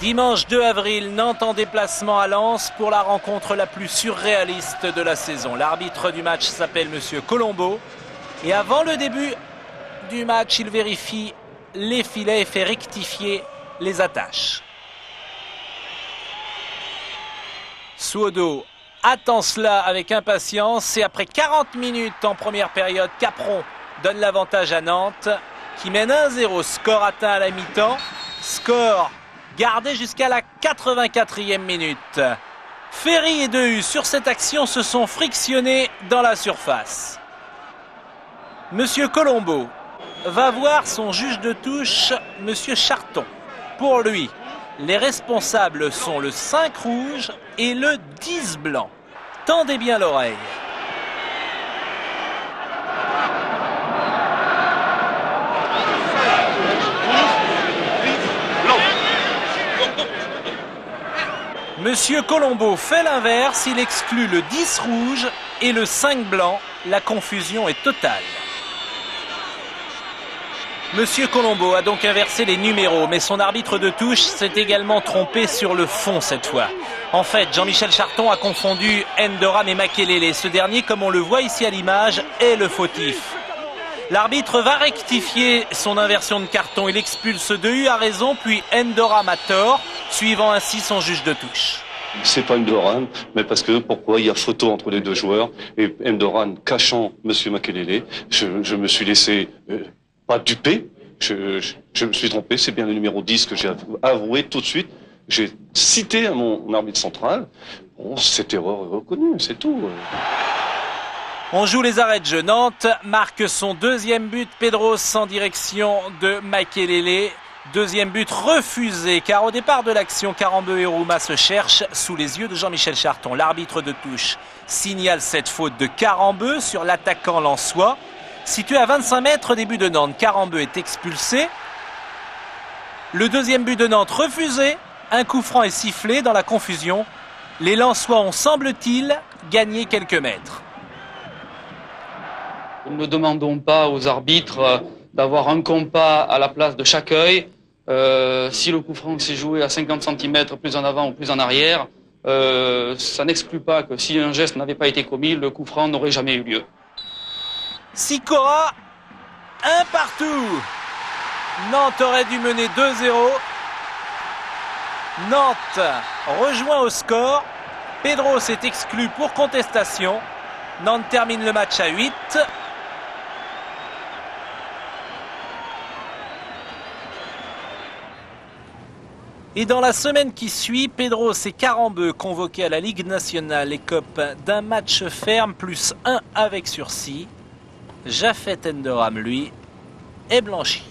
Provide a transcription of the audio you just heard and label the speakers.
Speaker 1: Dimanche 2 avril, Nantes en déplacement à Lens pour la rencontre la plus surréaliste de la saison. L'arbitre du match s'appelle Monsieur Colombo. Et avant le début du match, il vérifie les filets et fait rectifier les attaches. Suodo attend cela avec impatience et après 40 minutes en première période, Capron donne l'avantage à Nantes qui mène 1-0. Score atteint à la mi-temps. Score gardé jusqu'à la 84e minute. Ferry et Dehu sur cette action se sont frictionnés dans la surface. Monsieur Colombo va voir son juge de touche, Monsieur Charton. Pour lui, les responsables sont le 5 rouge et le 10 blanc. Tendez bien l'oreille. Monsieur Colombo fait l'inverse, il exclut le 10 rouge et le 5 blanc. La confusion est totale. Monsieur Colombo a donc inversé les numéros, mais son arbitre de touche s'est également trompé sur le fond cette fois. En fait, Jean-Michel Charton a confondu Ndoram et Makelele. Ce dernier, comme on le voit ici à l'image, est le fautif. L'arbitre va rectifier son inversion de carton. Il expulse Dehu à raison, puis Ndoram à tort, suivant ainsi son juge de touche.
Speaker 2: C'est pas Ndoram, mais parce que pourquoi il y a photo entre les deux joueurs et Ndoram cachant Monsieur Makelele. Je me suis laissé pas duper, je me suis trompé. C'est bien le numéro 10 que j'ai avoué tout de suite. J'ai cité à mon arbitre central. Bon, cette erreur est reconnue, c'est tout.
Speaker 1: On joue les arrêts de jeu. Nantes marque son deuxième but. Pedros en direction de Makelele. Deuxième but refusé, car au départ de l'action, Karambeu et Rouma se cherchent sous les yeux de Jean-Michel Charton. L'arbitre de touche signale cette faute de Karambeu sur l'attaquant lensois. Situé à 25 mètres des buts de Nantes, Karambeu est expulsé. Le deuxième but de Nantes refusé. Un coup franc est sifflé dans la confusion. Les Lensois ont, semble-t-il, gagné quelques mètres.
Speaker 3: Nous ne demandons pas aux arbitres d'avoir un compas à la place de chaque œil. Si le coup franc s'est joué à 50 cm plus en avant ou plus en arrière, ça n'exclut pas que si un geste n'avait pas été commis, le coup franc n'aurait jamais eu lieu.
Speaker 1: Sikora, un partout. Nantes aurait dû mener 2-0. Nantes rejoint au score. Pedros est exclu pour contestation. Nantes termine le match à 8. Et dans la semaine qui suit, Pedros et Karambeu convoqués à la Ligue nationale écopent d'un match ferme plus 1 avec sursis. Japhet Ndoram, lui, est blanchi.